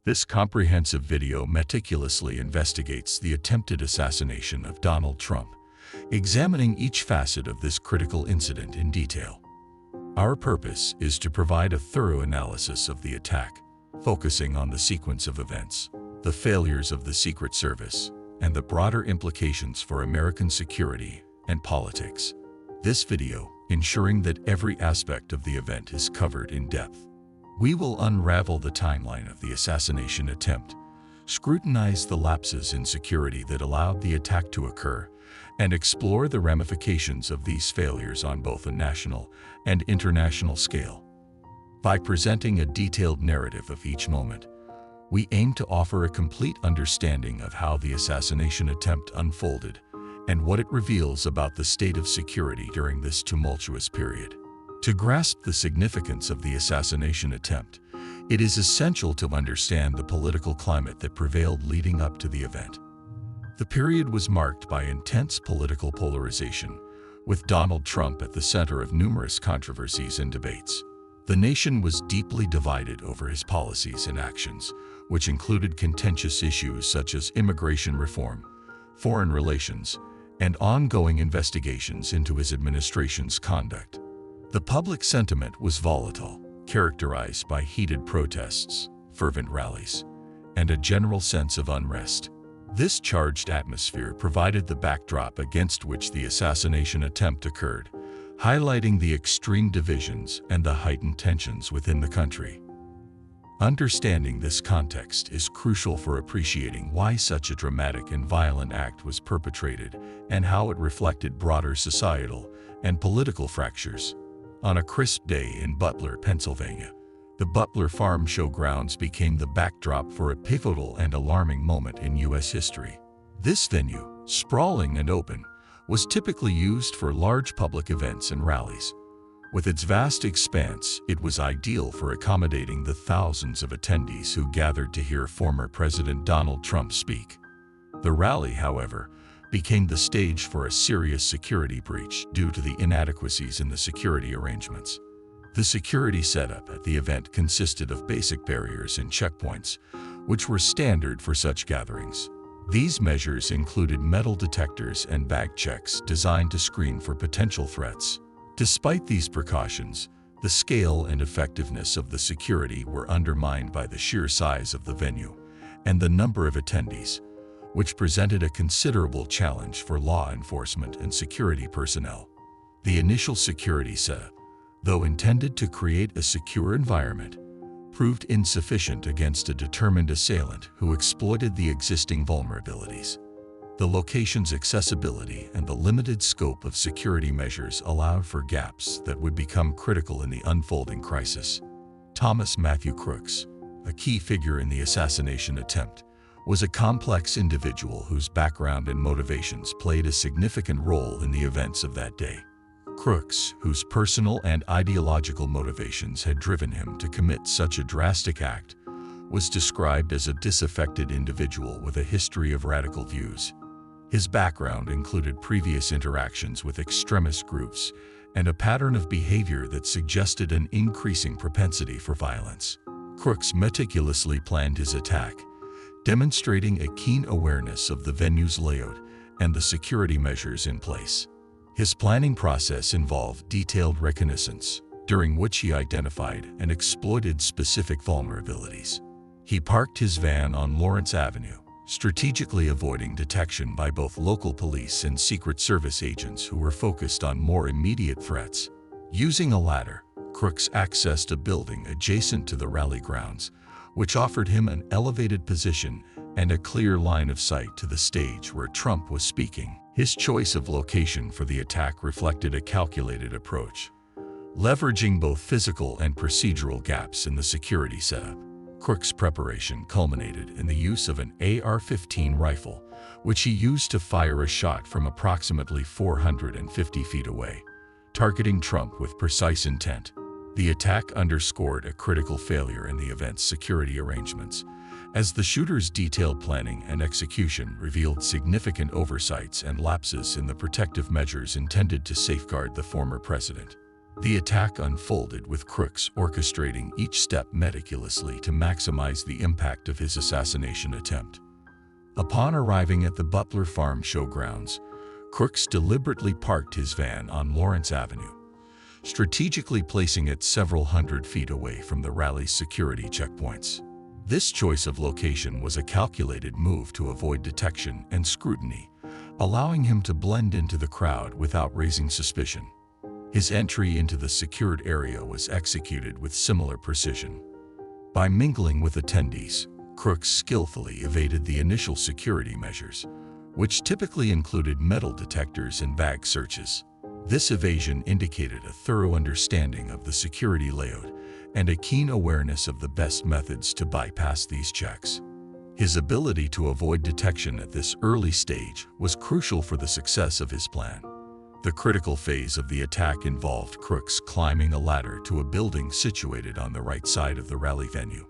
This comprehensive video meticulously investigates the attempted assassination of Donald Trump, examining each facet of this critical incident in detail. Our purpose is to provide a thorough analysis of the attack, focusing on the sequence of events, the failures of the Secret Service, and the broader implications for American security and politics. This video, ensuring that every aspect of the event is covered in depth. We will unravel the timeline of the assassination attempt, scrutinize the lapses in security that allowed the attack to occur, and explore the ramifications of these failures on both a national and international scale. By presenting a detailed narrative of each moment, we aim to offer a complete understanding of how the assassination attempt unfolded and what it reveals about the state of security during this tumultuous period. To grasp the significance of the assassination attempt, it is essential to understand the political climate that prevailed leading up to the event. The period was marked by intense political polarization, with Donald Trump at the center of numerous controversies and debates. The nation was deeply divided over his policies and actions, which included contentious issues such as immigration reform, foreign relations, and ongoing investigations into his administration's conduct. The public sentiment was volatile, characterized by heated protests, fervent rallies, and a general sense of unrest. This charged atmosphere provided the backdrop against which the assassination attempt occurred, highlighting the extreme divisions and the heightened tensions within the country. Understanding this context is crucial for appreciating why such a dramatic and violent act was perpetrated and how it reflected broader societal and political fractures. On a crisp day in Butler, Pennsylvania, the Butler Farm Show grounds became the backdrop for a pivotal and alarming moment in U.S. history. This venue, sprawling and open, was typically used for large public events and rallies. With its vast expanse, it was ideal for accommodating the thousands of attendees who gathered to hear former President Donald Trump speak. The rally, however, became the stage for a serious security breach due to the inadequacies in the security arrangements. The security setup at the event consisted of basic barriers and checkpoints, which were standard for such gatherings. These measures included metal detectors and bag checks designed to screen for potential threats. Despite these precautions, the scale and effectiveness of the security were undermined by the sheer size of the venue and the number of attendees, which presented a considerable challenge for law enforcement and security personnel. The initial security setup, though intended to create a secure environment, proved insufficient against a determined assailant who exploited the existing vulnerabilities. The location's accessibility and the limited scope of security measures allowed for gaps that would become critical in the unfolding crisis. Thomas Matthew Crooks, a key figure in the assassination attempt, was a complex individual whose background and motivations played a significant role in the events of that day. Crooks, whose personal and ideological motivations had driven him to commit such a drastic act, was described as a disaffected individual with a history of radical views. His background included previous interactions with extremist groups and a pattern of behavior that suggested an increasing propensity for violence. Crooks meticulously planned his attack, demonstrating a keen awareness of the venue's layout and the security measures in place. His planning process involved detailed reconnaissance, during which he identified and exploited specific vulnerabilities. He parked his van on Lawrence Avenue, strategically avoiding detection by both local police and Secret Service agents who were focused on more immediate threats. Using a ladder, Crooks accessed a building adjacent to the rally grounds, which offered him an elevated position and a clear line of sight to the stage where Trump was speaking. His choice of location for the attack reflected a calculated approach, leveraging both physical and procedural gaps in the security setup. Crooks' preparation culminated in the use of an AR-15 rifle, which he used to fire a shot from approximately 450 feet away, targeting Trump with precise intent. The attack underscored a critical failure in the event's security arrangements, as the shooter's detailed planning and execution revealed significant oversights and lapses in the protective measures intended to safeguard the former president. The attack unfolded with Crooks orchestrating each step meticulously to maximize the impact of his assassination attempt. Upon arriving at the Butler Farm showgrounds, Crooks deliberately parked his van on Lawrence Avenue, strategically placing it several hundred feet away from the rally's security checkpoints. This choice of location was a calculated move to avoid detection and scrutiny, allowing him to blend into the crowd without raising suspicion. His entry into the secured area was executed with similar precision. By mingling with attendees, Crooks skillfully evaded the initial security measures, which typically included metal detectors and bag searches. This evasion indicated a thorough understanding of the security layout and a keen awareness of the best methods to bypass these checks. His ability to avoid detection at this early stage was crucial for the success of his plan. The critical phase of the attack involved Crooks climbing a ladder to a building situated on the right side of the rally venue,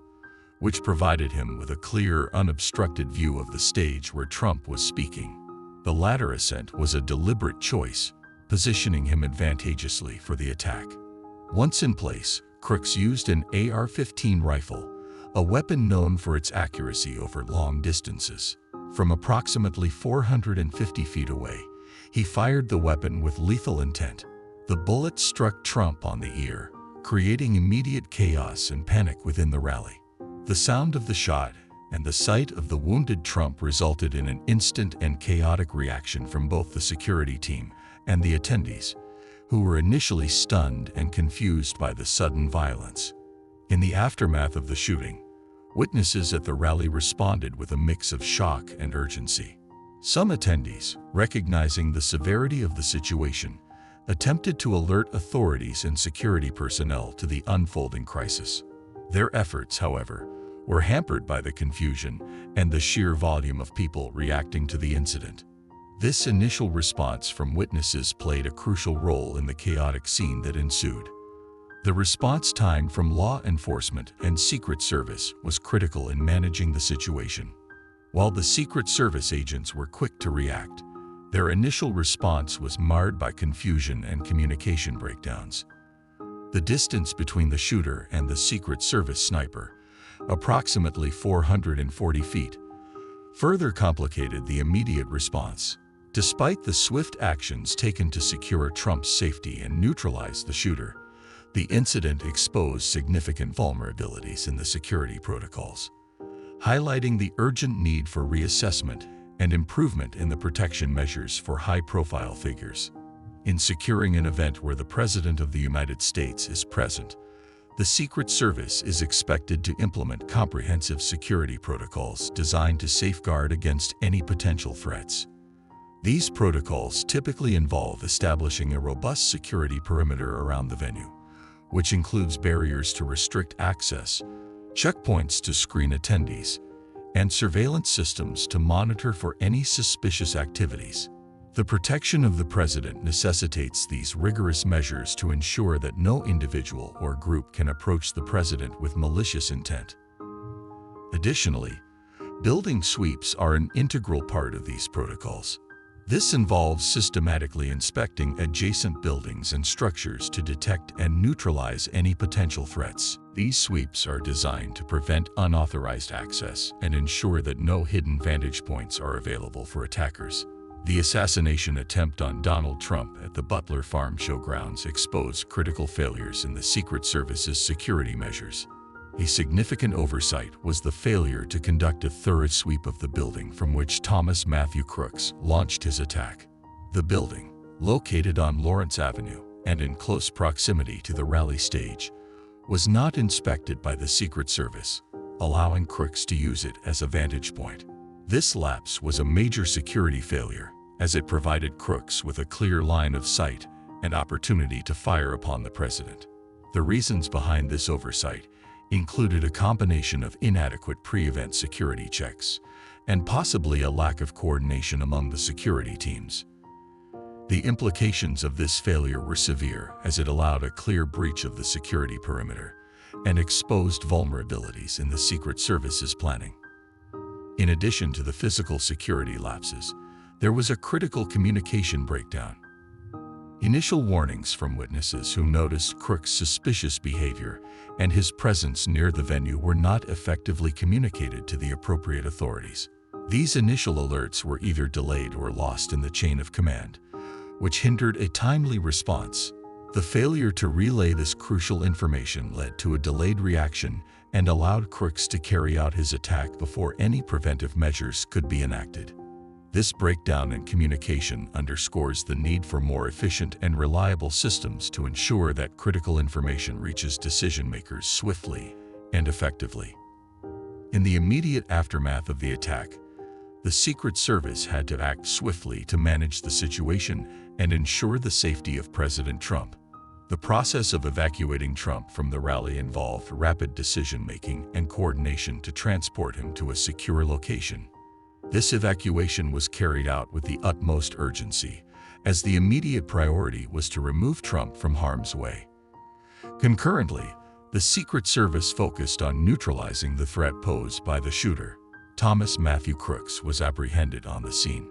which provided him with a clear, unobstructed view of the stage where Trump was speaking. The ladder ascent was a deliberate choice, positioning him advantageously for the attack. Once in place, Crooks used an AR-15 rifle, a weapon known for its accuracy over long distances. From approximately 450 feet away, he fired the weapon with lethal intent. The bullet struck Trump on the ear, creating immediate chaos and panic within the rally. The sound of the shot and the sight of the wounded Trump resulted in an instant and chaotic reaction from both the security team and the attendees, who were initially stunned and confused by the sudden violence. In the aftermath of the shooting, witnesses at the rally responded with a mix of shock and urgency. Some attendees, recognizing the severity of the situation, attempted to alert authorities and security personnel to the unfolding crisis. Their efforts, however, were hampered by the confusion and the sheer volume of people reacting to the incident. This initial response from witnesses played a crucial role in the chaotic scene that ensued. The response time from law enforcement and Secret Service was critical in managing the situation. While the Secret Service agents were quick to react, their initial response was marred by confusion and communication breakdowns. The distance between the shooter and the Secret Service sniper, approximately 440 feet, further complicated the immediate response. Despite the swift actions taken to secure Trump's safety and neutralize the shooter, the incident exposed significant vulnerabilities in the security protocols, highlighting the urgent need for reassessment and improvement in the protection measures for high-profile figures. In securing an event where the President of the United States is present, the Secret Service is expected to implement comprehensive security protocols designed to safeguard against any potential threats. These protocols typically involve establishing a robust security perimeter around the venue, which includes barriers to restrict access, checkpoints to screen attendees, and surveillance systems to monitor for any suspicious activities. The protection of the president necessitates these rigorous measures to ensure that no individual or group can approach the president with malicious intent. Additionally, building sweeps are an integral part of these protocols. This involves systematically inspecting adjacent buildings and structures to detect and neutralize any potential threats. These sweeps are designed to prevent unauthorized access and ensure that no hidden vantage points are available for attackers. The assassination attempt on Donald Trump at the Butler Farm showgrounds exposed critical failures in the Secret Service's security measures. A significant oversight was the failure to conduct a thorough sweep of the building from which Thomas Matthew Crooks launched his attack. The building, located on Lawrence Avenue and in close proximity to the rally stage, was not inspected by the Secret Service, allowing Crooks to use it as a vantage point. This lapse was a major security failure, as it provided Crooks with a clear line of sight and opportunity to fire upon the president. The reasons behind this oversight included a combination of inadequate pre-event security checks and possibly a lack of coordination among the security teams. The implications of this failure were severe, as it allowed a clear breach of the security perimeter and exposed vulnerabilities in the Secret Service's planning. In addition to the physical security lapses, there was a critical communication breakdown. Initial warnings from witnesses who noticed Crooks' suspicious behavior and his presence near the venue were not effectively communicated to the appropriate authorities. These initial alerts were either delayed or lost in the chain of command, which hindered a timely response. The failure to relay this crucial information led to a delayed reaction and allowed Crooks to carry out his attack before any preventive measures could be enacted. This breakdown in communication underscores the need for more efficient and reliable systems to ensure that critical information reaches decision-makers swiftly and effectively. In the immediate aftermath of the attack, the Secret Service had to act swiftly to manage the situation and ensure the safety of President Trump. The process of evacuating Trump from the rally involved rapid decision-making and coordination to transport him to a secure location. This evacuation was carried out with the utmost urgency, as the immediate priority was to remove Trump from harm's way. Concurrently, the Secret Service focused on neutralizing the threat posed by the shooter. Thomas Matthew Crooks was apprehended on the scene,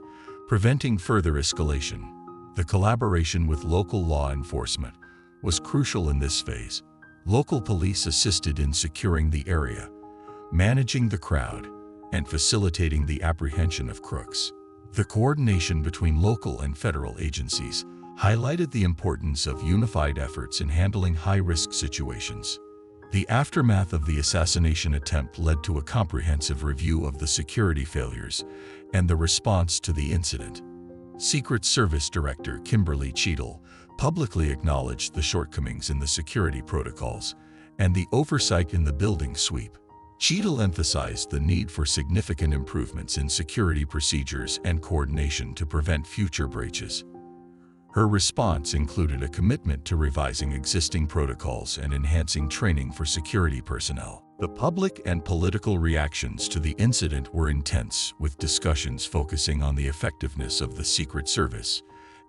preventing further escalation. The collaboration with local law enforcement was crucial in this phase. Local police assisted in securing the area, managing the crowd, and facilitating the apprehension of Crooks. The coordination between local and federal agencies highlighted the importance of unified efforts in handling high-risk situations. The aftermath of the assassination attempt led to a comprehensive review of the security failures and the response to the incident. Secret Service Director Kimberly Cheadle publicly acknowledged the shortcomings in the security protocols and the oversight in the building sweep. Cheadle emphasized the need for significant improvements in security procedures and coordination to prevent future breaches. Her response included a commitment to revising existing protocols and enhancing training for security personnel. The public and political reactions to the incident were intense, with discussions focusing on the effectiveness of the Secret Service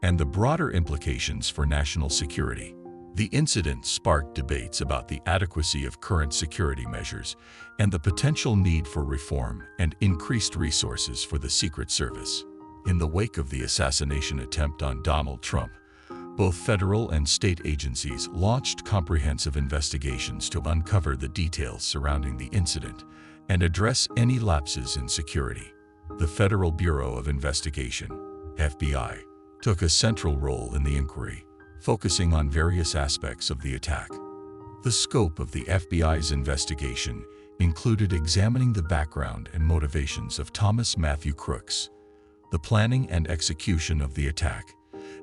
and the broader implications for national security. The incident sparked debates about the adequacy of current security measures and the potential need for reform and increased resources for the Secret Service. In the wake of the assassination attempt on Donald Trump, both federal and state agencies launched comprehensive investigations to uncover the details surrounding the incident and address any lapses in security. The Federal Bureau of Investigation, FBI, took a central role in the inquiry, focusing on various aspects of the attack. The scope of the FBI's investigation included examining the background and motivations of Thomas Matthew Crooks, the planning and execution of the attack,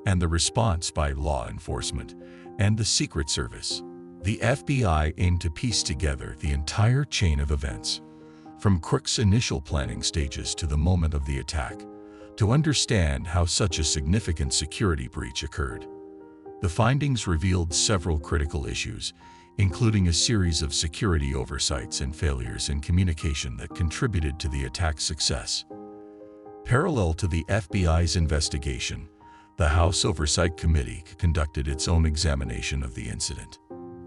and the response by law enforcement and the Secret Service. The FBI aimed to piece together the entire chain of events, from Crooks' initial planning stages to the moment of the attack, to understand how such a significant security breach occurred. The findings revealed several critical issues, including a series of security oversights and failures in communication that contributed to the attack's success. Parallel to the FBI's investigation, the House Oversight Committee conducted its own examination of the incident.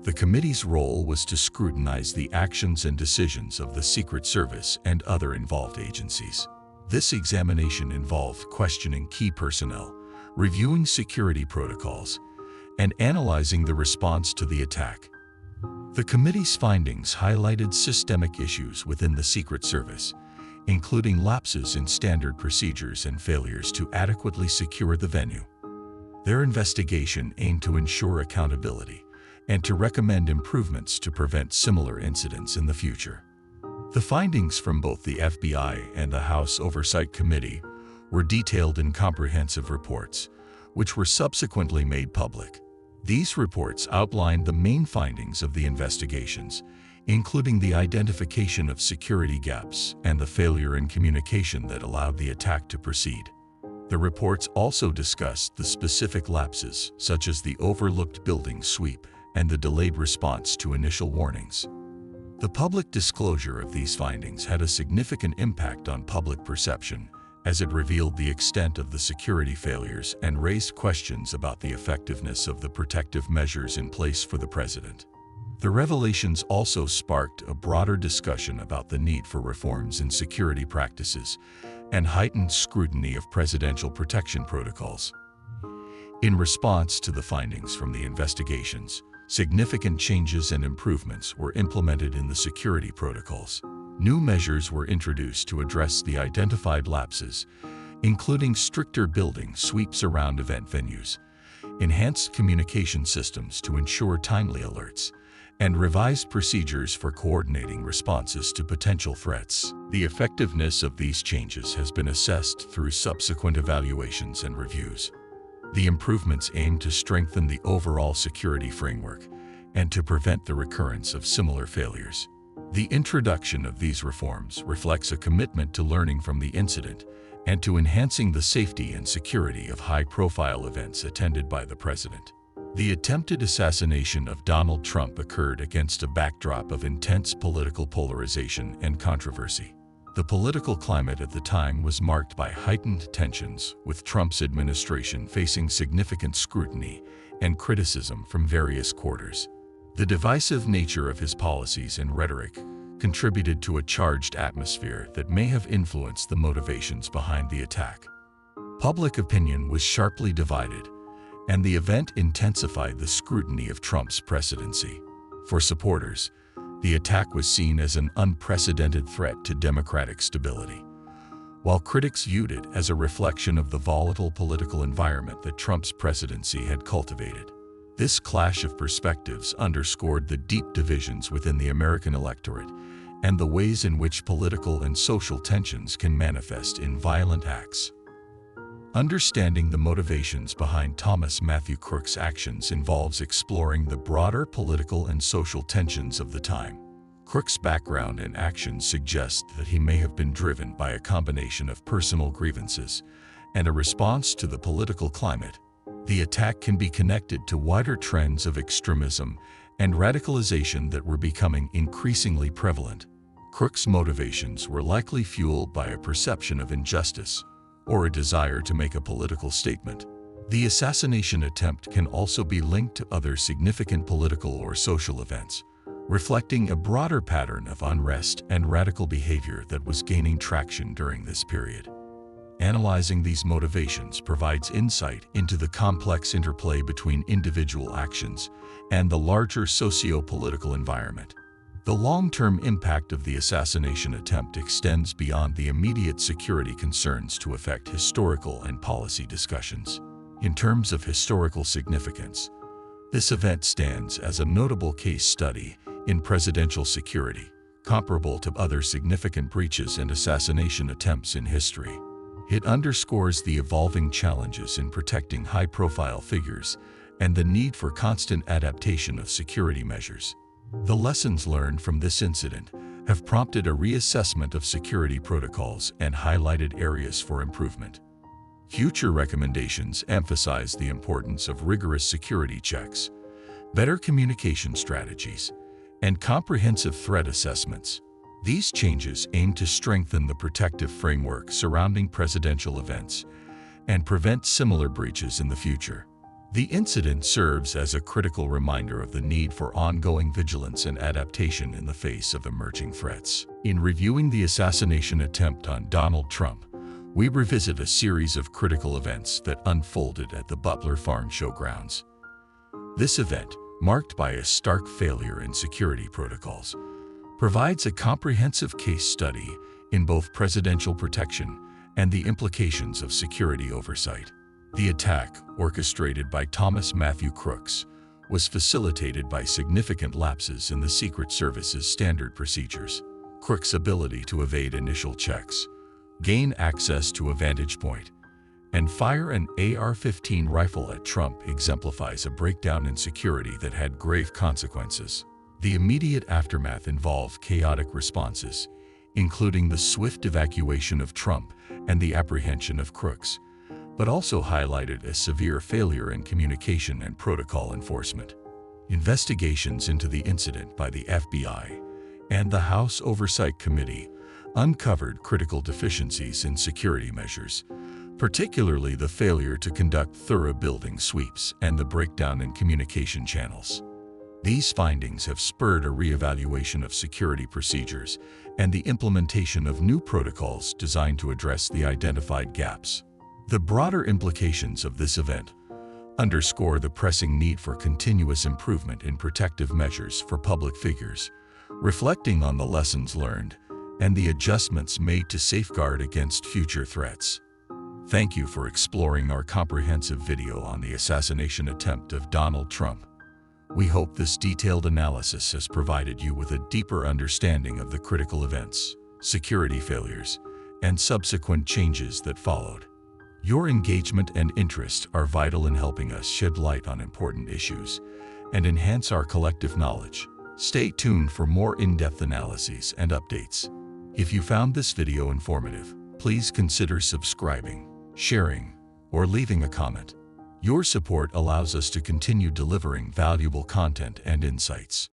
The committee's role was to scrutinize the actions and decisions of the Secret Service and other involved agencies. This examination involved questioning key personnel, reviewing security protocols, and analyzing the response to the attack. The committee's findings highlighted systemic issues within the Secret Service, including lapses in standard procedures and failures to adequately secure the venue. Their investigation aimed to ensure accountability and to recommend improvements to prevent similar incidents in the future. The findings from both the FBI and the House Oversight Committee were detailed in comprehensive reports, which were subsequently made public. These reports outlined the main findings of the investigations, including the identification of security gaps and the failure in communication that allowed the attack to proceed. The reports also discussed the specific lapses, such as the overlooked building sweep and the delayed response to initial warnings. The public disclosure of these findings had a significant impact on public perception, as it revealed the extent of the security failures and raised questions about the effectiveness of the protective measures in place for the president. The revelations also sparked a broader discussion about the need for reforms in security practices and heightened scrutiny of presidential protection protocols. In response to the findings from the investigations, significant changes and improvements were implemented in the security protocols. New measures were introduced to address the identified lapses, including stricter building sweeps around event venues, enhanced communication systems to ensure timely alerts, and revised procedures for coordinating responses to potential threats. The effectiveness of these changes has been assessed through subsequent evaluations and reviews. The improvements aim to strengthen the overall security framework and to prevent the recurrence of similar failures. The introduction of these reforms reflects a commitment to learning from the incident and to enhancing the safety and security of high-profile events attended by the president. The attempted assassination of Donald Trump occurred against a backdrop of intense political polarization and controversy. The political climate at the time was marked by heightened tensions, with Trump's administration facing significant scrutiny and criticism from various quarters. The divisive nature of his policies and rhetoric contributed to a charged atmosphere that may have influenced the motivations behind the attack. Public opinion was sharply divided, and the event intensified the scrutiny of Trump's presidency. For supporters, the attack was seen as an unprecedented threat to democratic stability, while critics viewed it as a reflection of the volatile political environment that Trump's presidency had cultivated. This clash of perspectives underscored the deep divisions within the American electorate and the ways in which political and social tensions can manifest in violent acts. Understanding the motivations behind Thomas Matthew Crooks' actions involves exploring the broader political and social tensions of the time. Crooks' background and actions suggest that he may have been driven by a combination of personal grievances and a response to the political climate. The attack can be connected to wider trends of extremism and radicalization that were becoming increasingly prevalent. Crooks' motivations were likely fueled by a perception of injustice or a desire to make a political statement. The assassination attempt can also be linked to other significant political or social events, reflecting a broader pattern of unrest and radical behavior that was gaining traction during this period. Analyzing these motivations provides insight into the complex interplay between individual actions and the larger socio-political environment. The long-term impact of the assassination attempt extends beyond the immediate security concerns to affect historical and policy discussions. In terms of historical significance, this event stands as a notable case study in presidential security, comparable to other significant breaches and assassination attempts in history. It underscores the evolving challenges in protecting high-profile figures and the need for constant adaptation of security measures. The lessons learned from this incident have prompted a reassessment of security protocols and highlighted areas for improvement. Future recommendations emphasize the importance of rigorous security checks, better communication strategies, and comprehensive threat assessments. These changes aim to strengthen the protective framework surrounding presidential events and prevent similar breaches in the future. The incident serves as a critical reminder of the need for ongoing vigilance and adaptation in the face of emerging threats. In reviewing the assassination attempt on Donald Trump, we revisit a series of critical events that unfolded at the Butler Farm Showgrounds. This event, marked by a stark failure in security protocols, provides a comprehensive case study in both presidential protection and the implications of security oversight. The attack, orchestrated by Thomas Matthew Crooks, was facilitated by significant lapses in the Secret Service's standard procedures. Crooks' ability to evade initial checks, gain access to a vantage point, and fire an AR-15 rifle at Trump exemplifies a breakdown in security that had grave consequences. The immediate aftermath involved chaotic responses, including the swift evacuation of Trump and the apprehension of Crooks, but also highlighted a severe failure in communication and protocol enforcement. Investigations into the incident by the FBI and the House Oversight Committee uncovered critical deficiencies in security measures, particularly the failure to conduct thorough building sweeps and the breakdown in communication channels. These findings have spurred a reevaluation of security procedures and the implementation of new protocols designed to address the identified gaps. The broader implications of this event, underscore the pressing need for continuous improvement in protective measures for public figures, reflecting on the lessons learned and the adjustments made to safeguard against future threats. Thank you for exploring our comprehensive video on the assassination attempt of Donald Trump. We hope this detailed analysis has provided you with a deeper understanding of the critical events, security failures, and subsequent changes that followed. Your engagement and interest are vital in helping us shed light on important issues and enhance our collective knowledge. Stay tuned for more in-depth analyses and updates. If you found this video informative, please consider subscribing, sharing, or leaving a comment. Your support allows us to continue delivering valuable content and insights.